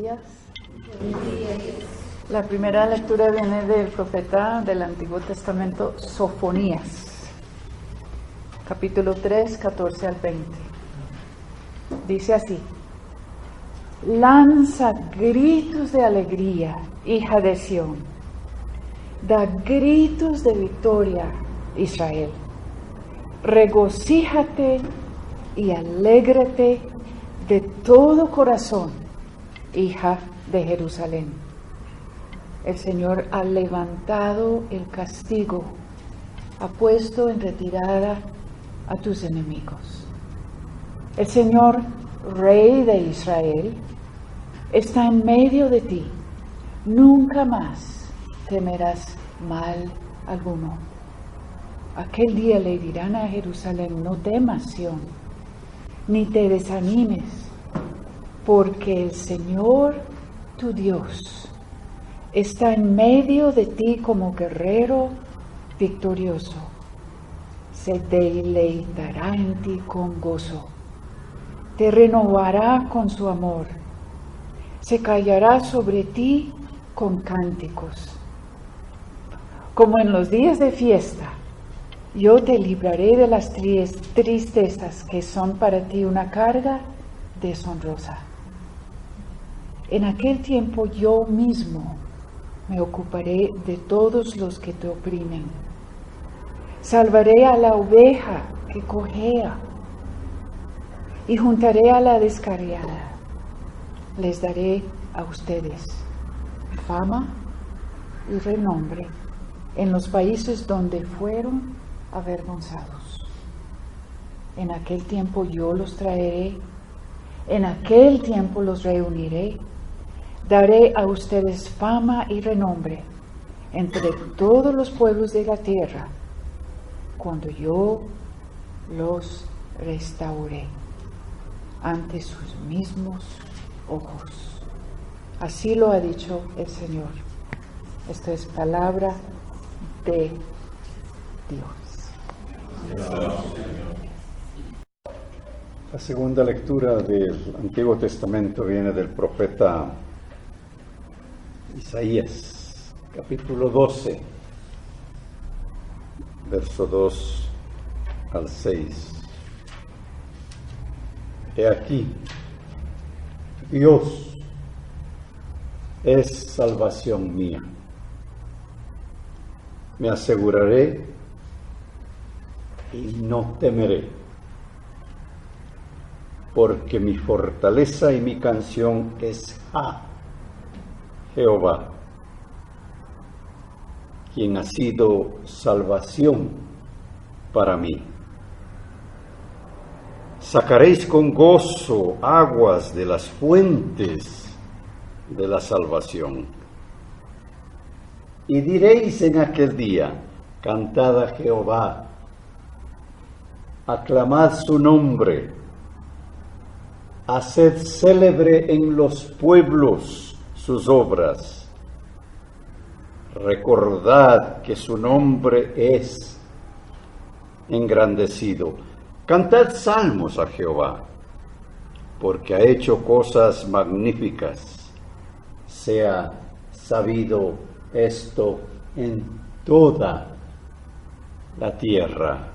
días. La primera lectura viene del profeta del Antiguo Testamento, Sofonías, capítulo 3, 14 al 20. Dice así: lanza gritos de alegría, hija de Sión. Da gritos de victoria, Israel. Regocíjate y alégrate de todo corazón, hija de Jerusalén. El Señor ha levantado el castigo, ha puesto en retirada a tus enemigos. El Señor, Rey de Israel, está en medio de ti. Nunca más temerás mal alguno. Aquel día le dirán a Jerusalén: no temas, Sión, ni te desanimes, porque el Señor, tu Dios, está en medio de ti como guerrero victorioso. Se deleitará en ti con gozo, te renovará con su amor, se callará sobre ti con cánticos. Como en los días de fiesta, yo te libraré de las tristezas que son para ti una carga deshonrosa. En aquel tiempo yo mismo me ocuparé de todos los que te oprimen. Salvaré a la oveja que cojea y juntaré a la descarriada. Les daré a ustedes fama y renombre en los países donde fueron avergonzados. En aquel tiempo yo los traeré, en aquel tiempo los reuniré, daré a ustedes fama y renombre entre todos los pueblos de la tierra, cuando yo los restauré ante sus mismos ojos. Así lo ha dicho el Señor. Esto es palabra de Dios. La segunda lectura del Antiguo Testamento viene del profeta Isaías, capítulo 12, verso 2 al 6. He aquí, Dios es salvación mía. Me aseguraré y no temeré, porque mi fortaleza y mi canción es Jehová, quien ha sido salvación para mí. Sacaréis con gozo aguas de las fuentes de la salvación. Y diréis en aquel día: cantad a Jehová, aclamad su nombre, haced célebre en los pueblos sus obras. Recordad que su nombre es engrandecido. Cantad salmos a Jehová, porque ha hecho cosas magníficas. Sea sabido esto en toda la tierra.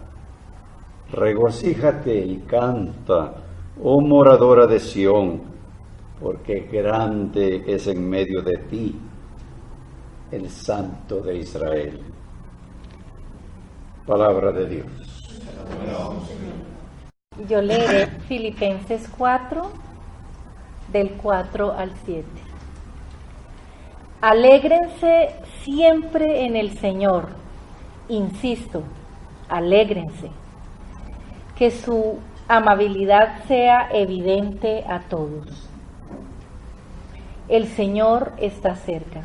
Regocíjate y canta, oh moradora de Sión, porque grande es en medio de ti el Santo de Israel. Palabra de Dios. Yo leeré Filipenses 4, del 4 al 7. Alégrense siempre en el Señor. Insisto, alégrense. Que su amabilidad sea evidente a todos. El Señor está cerca.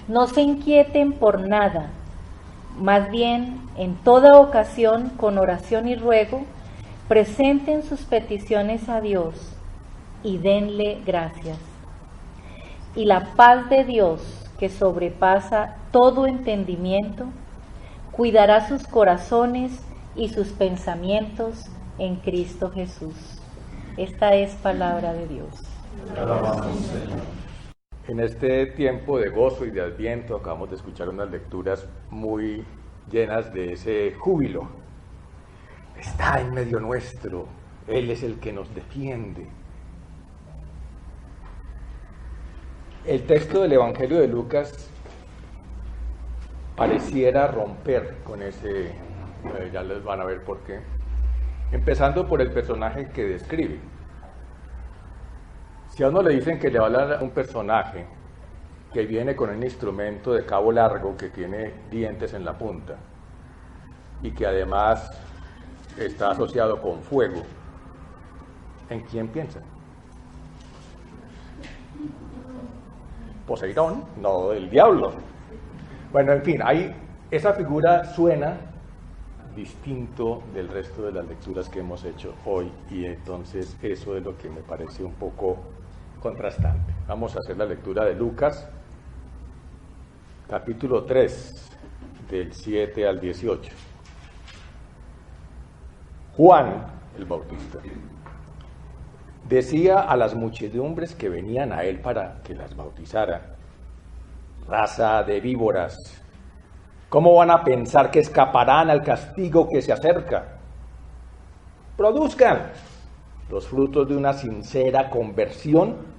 No se inquieten por nada, más bien, en toda ocasión, con oración y ruego, presenten sus peticiones a Dios y denle gracias. Y la paz de Dios, que sobrepasa todo entendimiento, cuidará sus corazones y sus pensamientos en Cristo Jesús. Esta es palabra de Dios. Alabamos. En este tiempo de gozo y de Adviento acabamos de escuchar unas lecturas muy llenas de ese júbilo. Está en medio nuestro, Él es el que nos defiende. El texto del Evangelio de Lucas pareciera romper con ese, ya les van a ver por qué, empezando por el personaje que describe. Si a uno le dicen que le va a hablar a un personaje que viene con un instrumento de cabo largo que tiene dientes en la punta y que además está asociado con fuego, ¿en quién piensa? Poseidón, no del diablo. Bueno, en fin, ahí esa figura suena distinto del resto de las lecturas que hemos hecho hoy, y entonces eso es lo que me parece un poco contrastante. Vamos a hacer la lectura de Lucas, capítulo 3, del 7 al 18. Juan el Bautista decía a las muchedumbres que venían a él para que las bautizara: raza de víboras, ¿cómo van a pensar que escaparán al castigo que se acerca? Produzcan los frutos de una sincera conversión,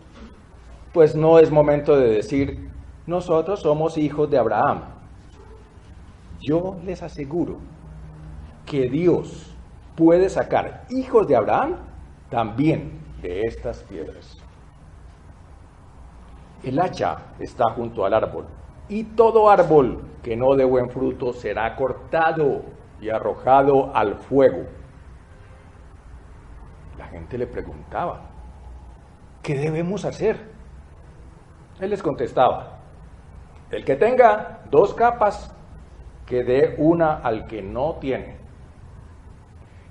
pues no es momento de decir, nosotros somos hijos de Abraham. Yo les aseguro que Dios puede sacar hijos de Abraham también de estas piedras. El hacha está junto al árbol, y todo árbol que no dé buen fruto será cortado y arrojado al fuego. La gente le preguntaba, ¿qué debemos hacer? Él les contestaba, el que tenga 2 capas, que dé una al que no tiene,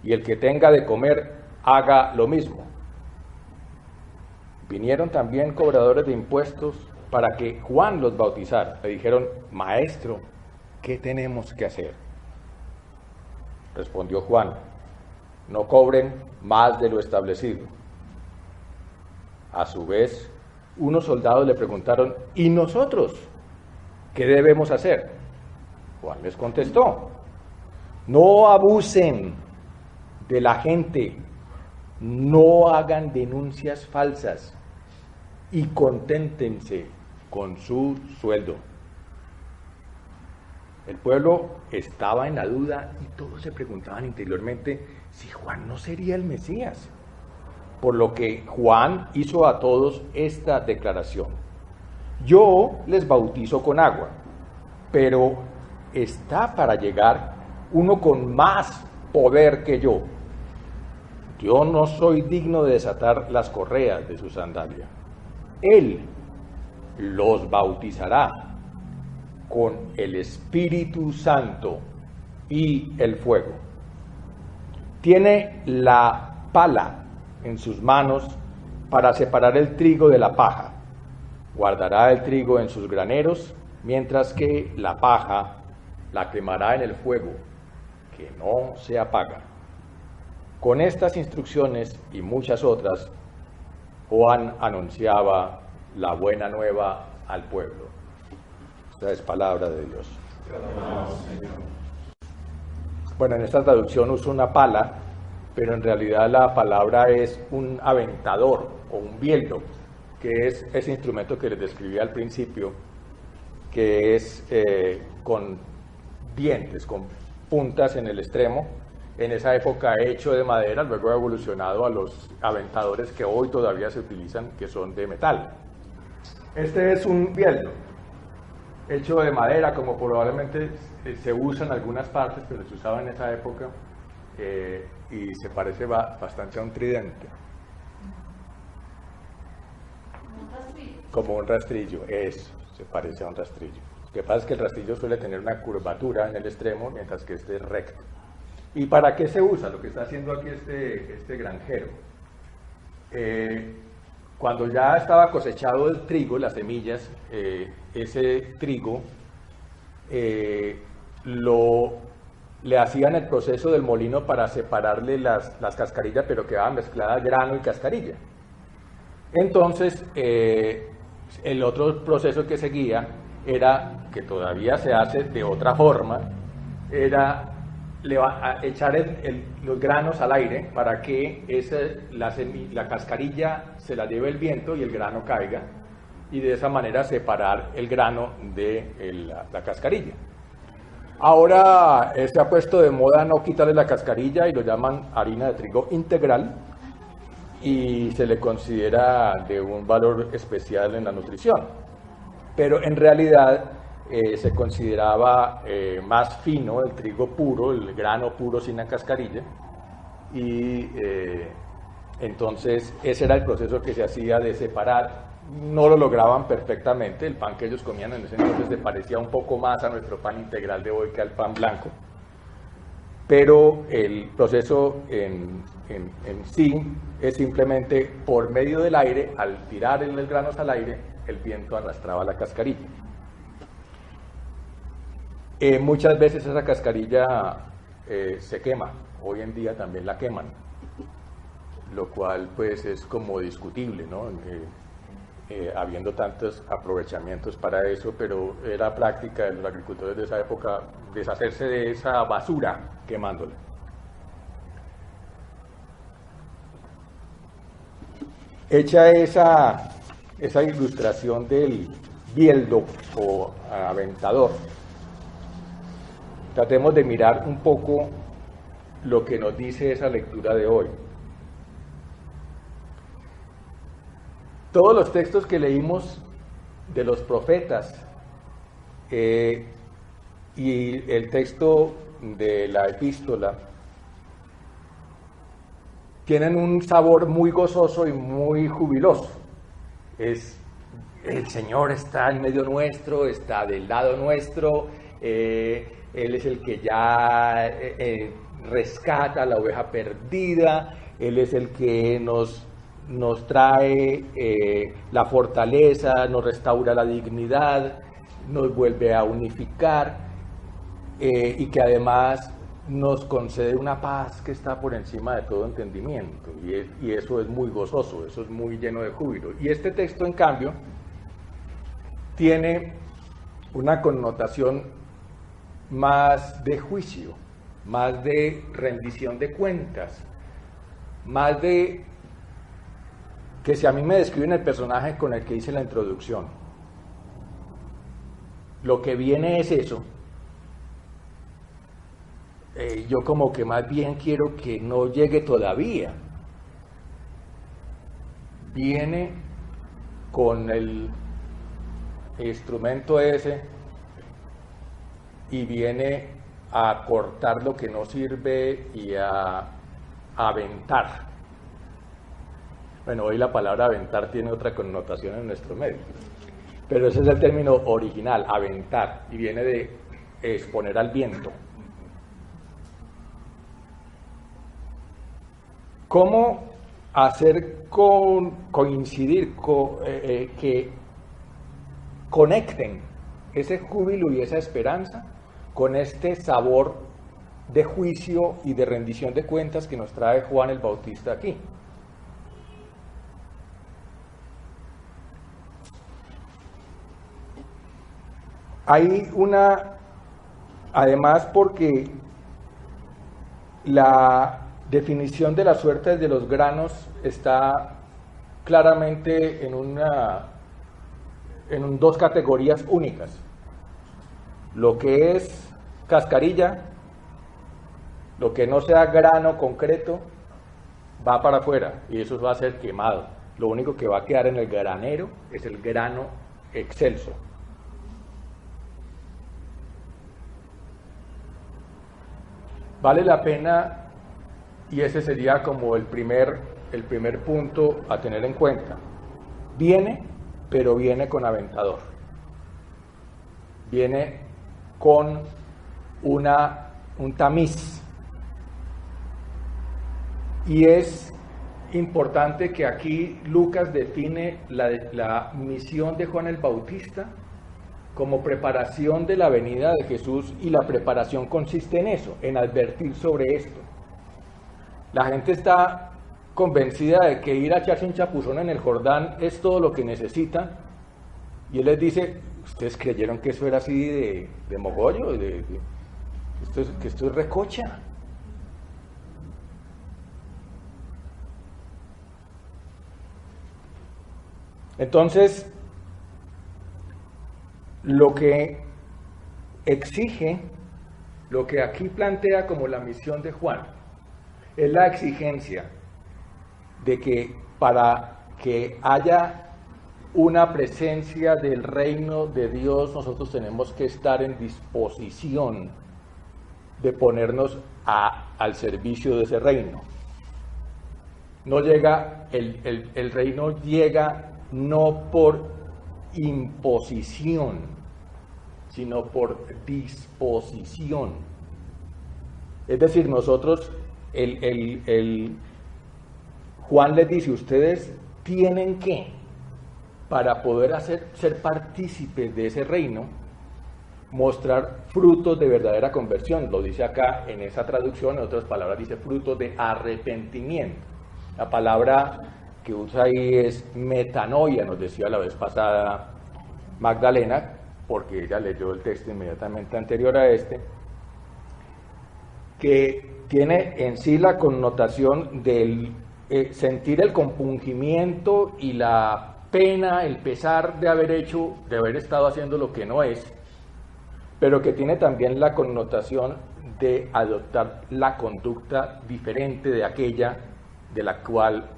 y el que tenga de comer, haga lo mismo. Vinieron también cobradores de impuestos para que Juan los bautizara. Le dijeron, maestro, ¿qué tenemos que hacer? Respondió Juan, no cobren más de lo establecido. A su vez, unos soldados le preguntaron, ¿y nosotros qué debemos hacer? Juan les contestó, no abusen de la gente, no hagan denuncias falsas y conténtense con su sueldo. El pueblo estaba en la duda y todos se preguntaban interiormente si Juan no sería el Mesías. Por lo que Juan hizo a todos esta declaración: yo les bautizo con agua, pero está para llegar uno con más poder que yo. Yo no soy digno de desatar las correas de su sandalia. Él los bautizará con el Espíritu Santo y el fuego. Tiene la pala en sus manos para separar el trigo de la paja. Guardará el trigo en sus graneros, mientras que la paja la quemará en el fuego, que no se apaga. Con estas instrucciones y muchas otras, Juan anunciaba la buena nueva al pueblo. Esta es palabra de Dios. Bueno, en esta traducción uso una pala, pero en realidad la palabra es un aventador o un bieldo, que es ese instrumento que les describí al principio, que es con dientes, con puntas en el extremo. En esa época hecho de madera, luego ha evolucionado a los aventadores que hoy todavía se utilizan, que son de metal. Este es un bieldo hecho de madera, como probablemente se usa en algunas partes, pero se usaba en esa época, y se parece bastante a un tridente. Como un rastrillo, eso, se parece a un rastrillo. Lo que pasa es que el rastrillo suele tener una curvatura en el extremo, mientras que este es recto. ¿Y para qué se usa? Lo que está haciendo aquí este granjero. Cuando ya estaba cosechado el trigo, las semillas, ese trigo le hacían el proceso del molino para separarle las cascarillas, pero quedaba mezclada grano y cascarilla. Entonces el otro proceso que seguía era, que todavía se hace de otra forma, era echar los granos al aire para que la cascarilla se la lleve el viento y el grano caiga, y de esa manera separar el grano de la cascarilla. Ahora se ha puesto de moda no quitarle la cascarilla y lo llaman harina de trigo integral, y se le considera de un valor especial en la nutrición, pero en realidad se consideraba más fino el trigo puro, el grano puro sin la cascarilla, y entonces ese era el proceso que se hacía de separar. No lo lograban perfectamente, el pan que ellos comían en ese entonces se parecía un poco más a nuestro pan integral de hoy que al pan blanco, pero el proceso en sí es simplemente por medio del aire. Al tirar los granos al aire, el viento arrastraba la cascarilla. Muchas veces esa cascarilla se quema, hoy en día también la queman, lo cual pues es como discutible, ¿no? Habiendo tantos aprovechamientos para eso, pero era práctica de los agricultores de esa época deshacerse de esa basura quemándola. Hecha esa ilustración del bieldo o aventador, tratemos de mirar un poco lo que nos dice esa lectura de hoy. Todos los textos que leímos de los profetas y el texto de la epístola tienen un sabor muy gozoso y muy jubiloso. El Señor está en medio nuestro, está del lado nuestro, Él es el que ya rescata a la oveja perdida, Él es el que nos trae la fortaleza, nos restaura la dignidad, nos vuelve a unificar, y que además nos concede una paz que está por encima de todo entendimiento, y eso es muy gozoso, eso es muy lleno de júbilo. Y este texto, en cambio, tiene una connotación más de juicio, más de rendición de cuentas, más de que si a mí me describen el personaje con el que hice la introducción, lo que viene es eso, yo como que más bien quiero que no llegue todavía. Viene con el instrumento ese y viene a cortar lo que no sirve y a aventar. Bueno, hoy la palabra aventar tiene otra connotación en nuestro medio, pero ese es el término original, aventar, y viene de exponer al viento. ¿Cómo hacer coincidir, que conecten ese júbilo y esa esperanza con este sabor de juicio y de rendición de cuentas que nos trae Juan el Bautista aquí? Hay además porque la definición de las suertes de los granos está claramente en dos categorías únicas. Lo que es cascarilla, lo que no sea grano concreto, va para afuera y eso va a ser quemado. Lo único que va a quedar en el granero es el grano excelso. Vale la pena, y ese sería como el primer punto a tener en cuenta. Viene, pero viene con aventador. Viene con un tamiz. Y es importante que aquí Lucas define la misión de Juan el Bautista como preparación de la venida de Jesús, y la preparación consiste en eso, en advertir sobre esto. La gente está convencida de que ir a echarse un chapuzón en el Jordán es todo lo que necesita Y él les dice, ¿ustedes creyeron que eso era así de mogollo? Que esto es recocha. Entonces, lo que exige, lo que aquí plantea como la misión de Juan, es la exigencia de que para que haya una presencia del reino de Dios, nosotros tenemos que estar en disposición de ponernos al servicio de ese reino. No llega, el reino llega no por imposición, sino por disposición. Es decir, nosotros, Juan les dice, ustedes tienen que, para poder ser partícipes de ese reino, mostrar frutos de verdadera conversión. Lo dice acá en esa traducción, en otras palabras dice frutos de arrepentimiento. La palabra que usa ahí es metanoia, nos decía la vez pasada Magdalena, porque ella leyó el texto inmediatamente anterior a este, que tiene en sí la connotación del sentir el compungimiento y la pena, el pesar de haber estado haciendo lo que no es, pero que tiene también la connotación de adoptar la conducta diferente de aquella de la cual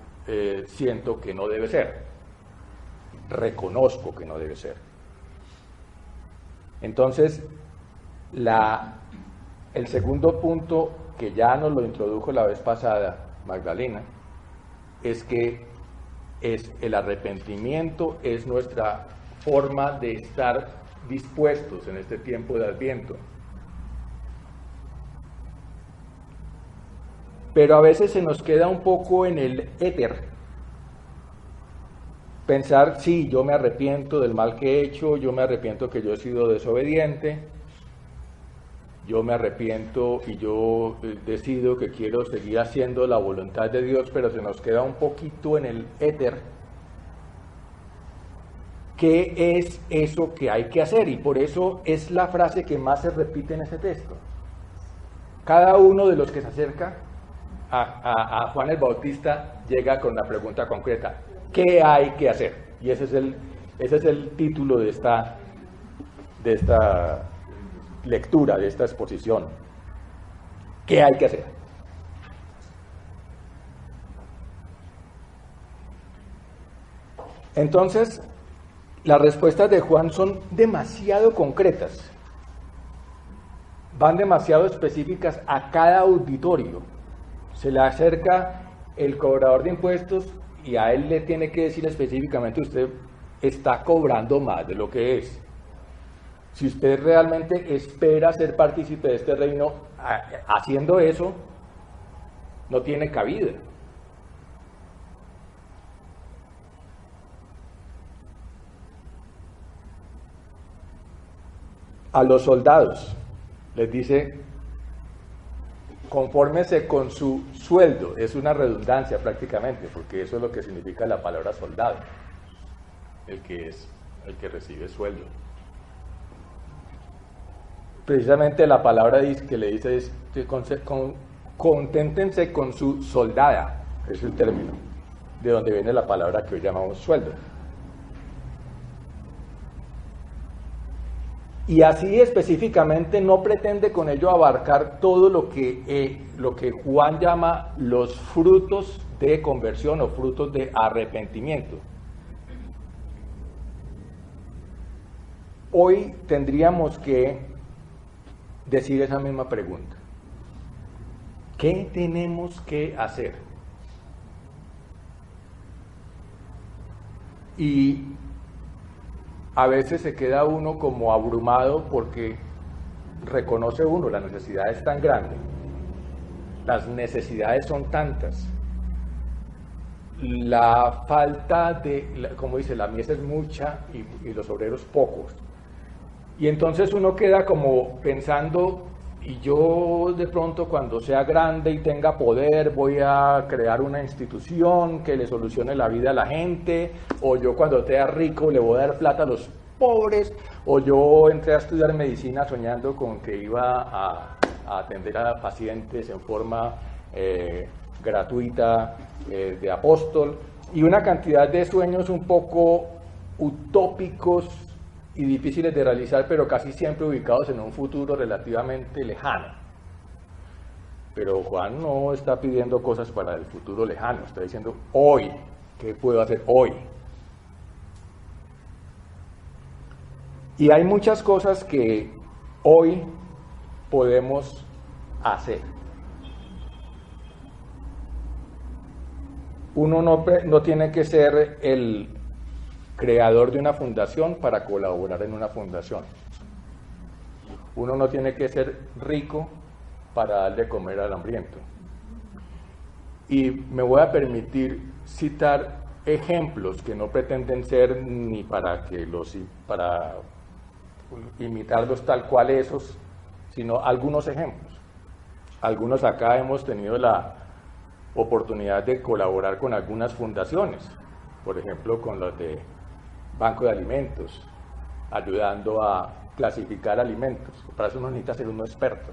siento que no debe ser, reconozco que no debe ser. Entonces, el segundo punto que ya nos lo introdujo la vez pasada Magdalena, es que el arrepentimiento es nuestra forma de estar dispuestos en este tiempo de Adviento. Pero a veces se nos queda un poco en el éter. Pensar, sí, yo me arrepiento del mal que he hecho, yo me arrepiento que yo he sido desobediente, yo me arrepiento y yo decido que quiero seguir haciendo la voluntad de Dios, pero se nos queda un poquito en el éter. ¿Qué es eso que hay que hacer? Y por eso es la frase que más se repite en ese texto. Cada uno de los que se acerca a Juan el Bautista llega con la pregunta concreta: ¿qué hay que hacer? Y ese es el título de esta lectura, de esta exposición. ¿Qué hay que hacer? Entonces, las respuestas de Juan son demasiado concretas, van demasiado específicas a cada auditorio. Se le acerca el cobrador de impuestos y a él le tiene que decir específicamente: usted está cobrando más de lo que es. Si usted realmente espera ser partícipe de este reino, haciendo eso, no tiene cabida. A los soldados les dice: confórmese con su sueldo. Es una redundancia prácticamente, porque eso es lo que significa la palabra soldado, el que recibe sueldo. Precisamente la palabra que le dice es: conténtense con su soldada, es el término de donde viene la palabra que hoy llamamos sueldo. Y así específicamente no pretende con ello abarcar todo lo que Juan llama los frutos de conversión o frutos de arrepentimiento. Hoy tendríamos que decir esa misma pregunta: ¿qué tenemos que hacer? Y a veces se queda uno como abrumado porque reconoce uno, la necesidad es tan grande, las necesidades son tantas, la falta como dice, la mies es mucha y los obreros pocos. Y entonces uno queda como pensando: y yo de pronto cuando sea grande y tenga poder voy a crear una institución que le solucione la vida a la gente, o yo cuando sea rico le voy a dar plata a los pobres, o yo entré a estudiar medicina soñando con que iba a atender a pacientes en forma gratuita de apóstol, y una cantidad de sueños un poco utópicos y difíciles de realizar, pero casi siempre ubicados en un futuro relativamente lejano. Pero Juan no está pidiendo cosas para el futuro lejano, está diciendo hoy, ¿qué puedo hacer hoy? Y hay muchas cosas que hoy podemos hacer. Uno no tiene que ser el creador de una fundación para colaborar en una fundación. Uno no tiene que ser rico para darle de comer al hambriento. Y me voy a permitir citar ejemplos que no pretenden ser ni para imitarlos tal cual esos, sino algunos ejemplos. Algunos acá hemos tenido la oportunidad de colaborar con algunas fundaciones, por ejemplo con los de Banco de Alimentos, ayudando a clasificar alimentos. Para eso uno necesita ser uno experto.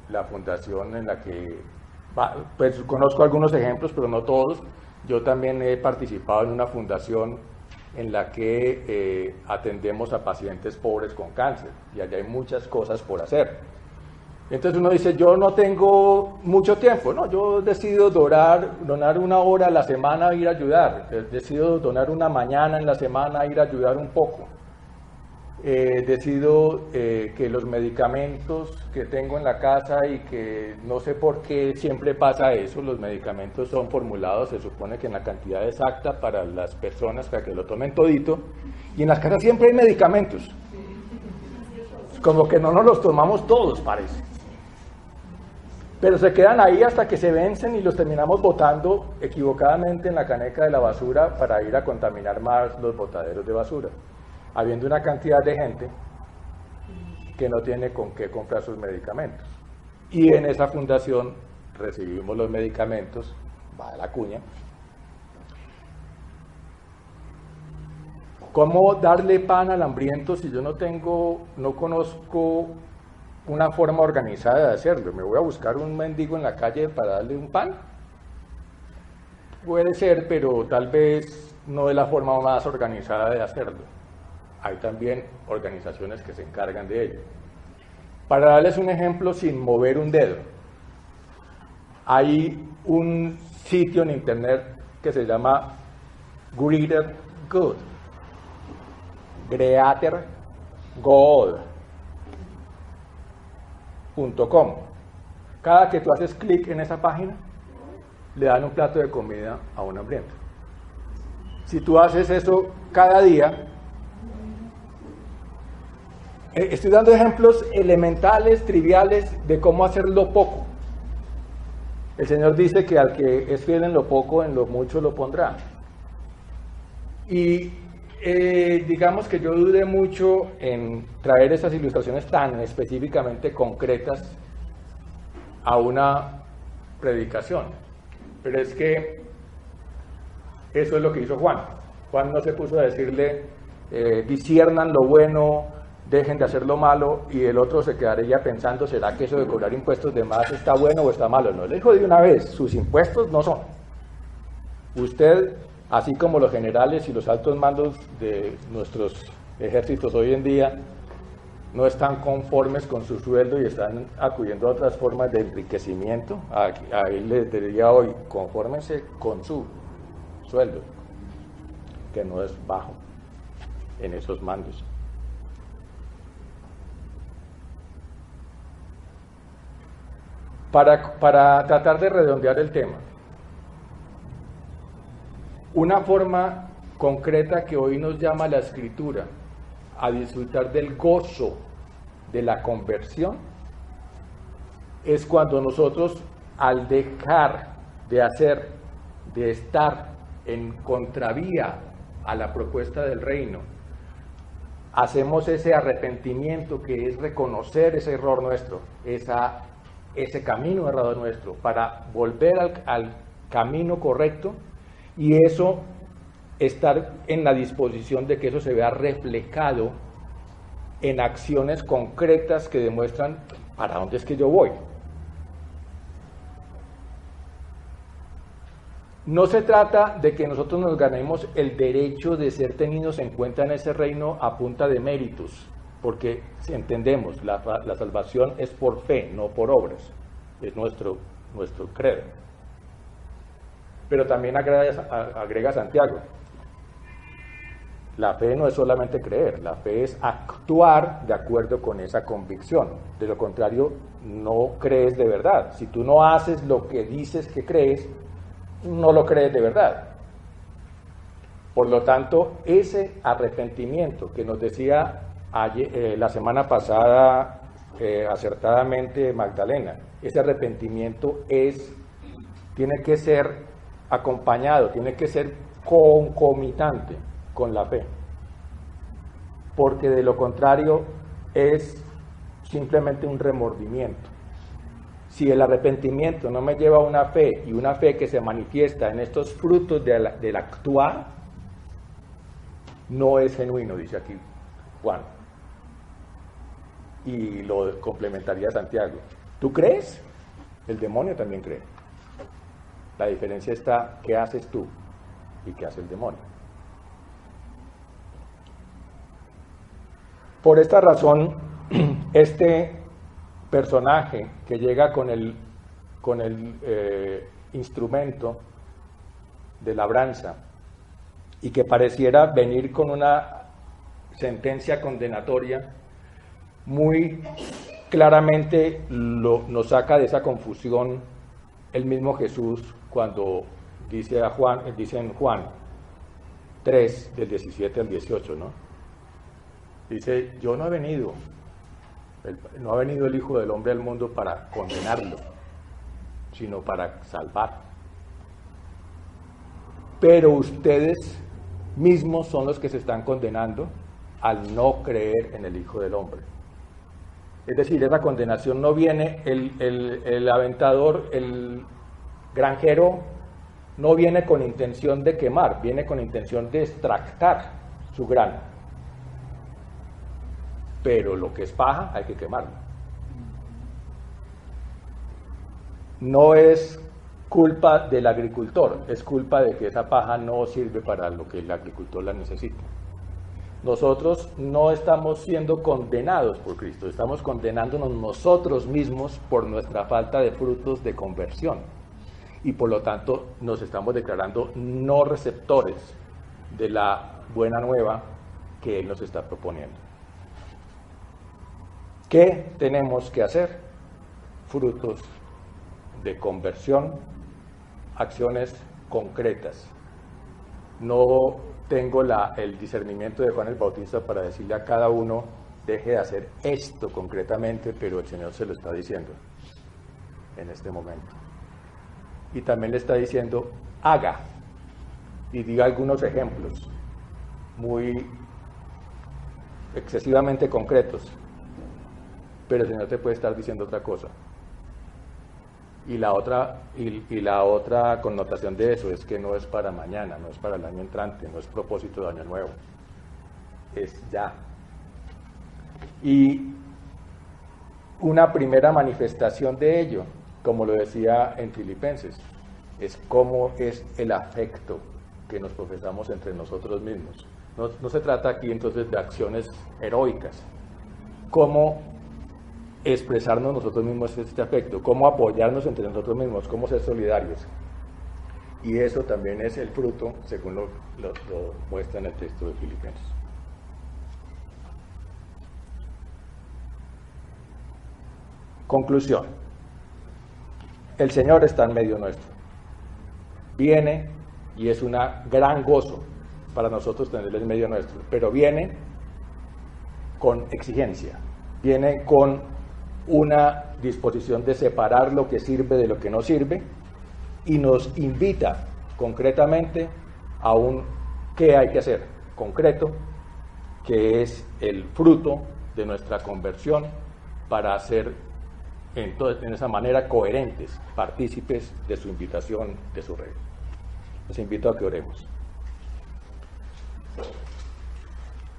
La fundación en la que, pues conozco algunos ejemplos, pero no todos. Yo también he participado en una fundación en la que atendemos a pacientes pobres con cáncer, y allá hay muchas cosas por hacer. Entonces uno dice, yo no tengo mucho tiempo, no, yo decido donar una hora a la semana a ir a ayudar, decido donar una mañana en la semana a ir a ayudar un poco. Decido que los medicamentos que tengo en la casa, y que no sé por qué siempre pasa eso, los medicamentos son formulados, se supone que en la cantidad exacta para las personas, para que lo tomen todito, y en las casas siempre hay medicamentos. Como que no nos los tomamos todos, parece. Pero se quedan ahí hasta que se vencen y los terminamos botando equivocadamente en la caneca de la basura para ir a contaminar más los botaderos de basura, habiendo una cantidad de gente que no tiene con qué comprar sus medicamentos. Y en esa fundación recibimos los medicamentos, va la cuña. ¿Cómo darle pan al hambriento si yo no conozco una forma organizada de hacerlo? ¿Me voy a buscar un mendigo en la calle para darle un pan? Puede ser, pero tal vez no es la forma más organizada de hacerlo. Hay también organizaciones que se encargan de ello. Para darles un ejemplo sin mover un dedo, hay un sitio en internet que se llama Greater Good, greatergood.com. Cada que tú haces clic en esa página, le dan un plato de comida a un hambriento. Si tú haces eso cada día, estoy dando ejemplos elementales, triviales, de cómo hacerlo poco. El Señor dice que al que es fiel en lo poco, en lo mucho lo pondrá. Y digamos que yo dudé mucho en traer esas ilustraciones tan específicamente concretas a una predicación. Pero es que eso es lo que hizo Juan. Juan no se puso a decirle, disciernan lo bueno, dejen de hacer lo malo, y el otro se quedaría pensando, ¿será que eso de cobrar impuestos de más está bueno o está malo? No, le dijo de una vez, sus impuestos no son. Usted, así como los generales y los altos mandos de nuestros ejércitos hoy en día, no están conformes con su sueldo y están acudiendo a otras formas de enriquecimiento, a él les diría hoy, confórmense con su sueldo, que no es bajo en esos mandos. Para tratar de redondear el tema, una forma concreta que hoy nos llama la Escritura a disfrutar del gozo de la conversión es cuando nosotros, al dejar de estar en contravía a la propuesta del reino, hacemos ese arrepentimiento que es reconocer ese error nuestro, ese camino errado nuestro, para volver al camino correcto, y eso estar en la disposición de que eso se vea reflejado en acciones concretas que demuestran para dónde es que yo voy. No se trata de que nosotros nos ganemos el derecho de ser tenidos en cuenta en ese reino a punta de méritos, porque si entendemos, la salvación es por fe, no por obras, es nuestro credo. Pero también agrega Santiago, la fe no es solamente creer, la fe es actuar de acuerdo con esa convicción. De lo contrario, no crees de verdad. Si tú no haces lo que dices que crees, no lo crees de verdad. Por lo tanto, ese arrepentimiento que nos decía la semana pasada acertadamente Magdalena, ese arrepentimiento tiene que ser acompañado, tiene que ser concomitante con la fe, porque de lo contrario es simplemente un remordimiento. Si el arrepentimiento no me lleva a una fe, y una fe que se manifiesta en estos frutos del actuar, no es genuino, dice aquí Juan. Y lo complementaría Santiago. ¿Tú crees? El demonio también cree. La diferencia está, ¿qué haces tú y qué hace el demonio? Por esta razón, este personaje que llega con el instrumento de labranza y que pareciera venir con una sentencia condenatoria, muy claramente nos saca de esa confusión el mismo Jesús cuando dice en Juan 3, del 17 al 18, ¿no? Dice, no ha venido el Hijo del Hombre al mundo para condenarlo, sino para salvar. Pero ustedes mismos son los que se están condenando al no creer en el Hijo del Hombre. Es decir, esa condenación no viene, el aventador, el granjero, no viene con intención de quemar, viene con intención de extractar su grano. Pero lo que es paja hay que quemarlo. No es culpa del agricultor, es culpa de que esa paja no sirve para lo que el agricultor la necesita. Nosotros no estamos siendo condenados por Cristo, estamos condenándonos nosotros mismos por nuestra falta de frutos de conversión. Y por lo tanto nos estamos declarando no receptores de la buena nueva que Él nos está proponiendo. ¿Qué tenemos que hacer? Frutos de conversión, acciones concretas. No tengo el discernimiento de Juan el Bautista para decirle a cada uno, deje de hacer esto concretamente, pero el Señor se lo está diciendo en este momento. Y también le está diciendo, haga, y diga algunos ejemplos muy excesivamente concretos, pero el Señor te puede estar diciendo otra cosa. Y la otra connotación de eso es que no es para mañana, no es para el año entrante, no es propósito de año nuevo, es ya. Y una primera manifestación de ello, como lo decía en Filipenses, es cómo es el afecto que nos profesamos entre nosotros mismos. No se trata aquí entonces de acciones heroicas, cómo expresarnos nosotros mismos este afecto, cómo apoyarnos entre nosotros mismos, cómo ser solidarios. Y eso también es el fruto, según lo muestra en el texto de Filipenses. Conclusión. El Señor está en medio nuestro. Viene y es un gran gozo para nosotros tenerlo en medio nuestro, pero viene con exigencia, viene con una disposición de separar lo que sirve de lo que no sirve y nos invita concretamente a un qué hay que hacer concreto, que es el fruto de nuestra conversión para ser en esa manera coherentes, partícipes de su invitación, de su reino. Les invito a que oremos.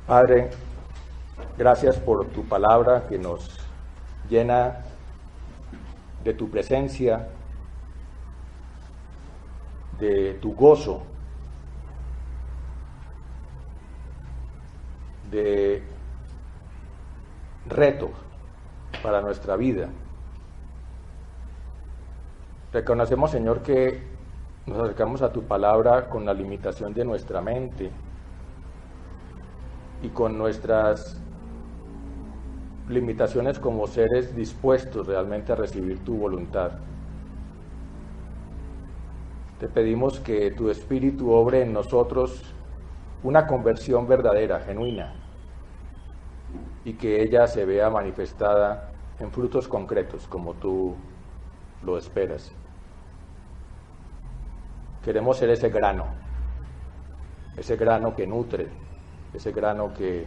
Padre, gracias por tu palabra que nos llena de tu presencia, de tu gozo, de retos para nuestra vida. Reconocemos, Señor, que nos acercamos a tu palabra con la limitación de nuestra mente y con nuestras limitaciones como seres dispuestos realmente a recibir tu voluntad. Te pedimos que tu Espíritu obre en nosotros una conversión verdadera, genuina, y que ella se vea manifestada en frutos concretos como tú lo esperas. Queremos ser ese grano que nutre, ese grano que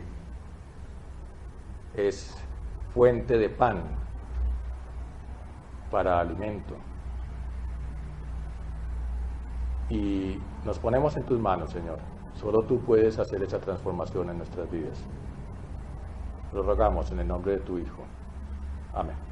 es fuente de pan para alimento. Y nos ponemos en tus manos, Señor. Solo tú puedes hacer esa transformación en nuestras vidas. Lo rogamos en el nombre de tu Hijo. Amén.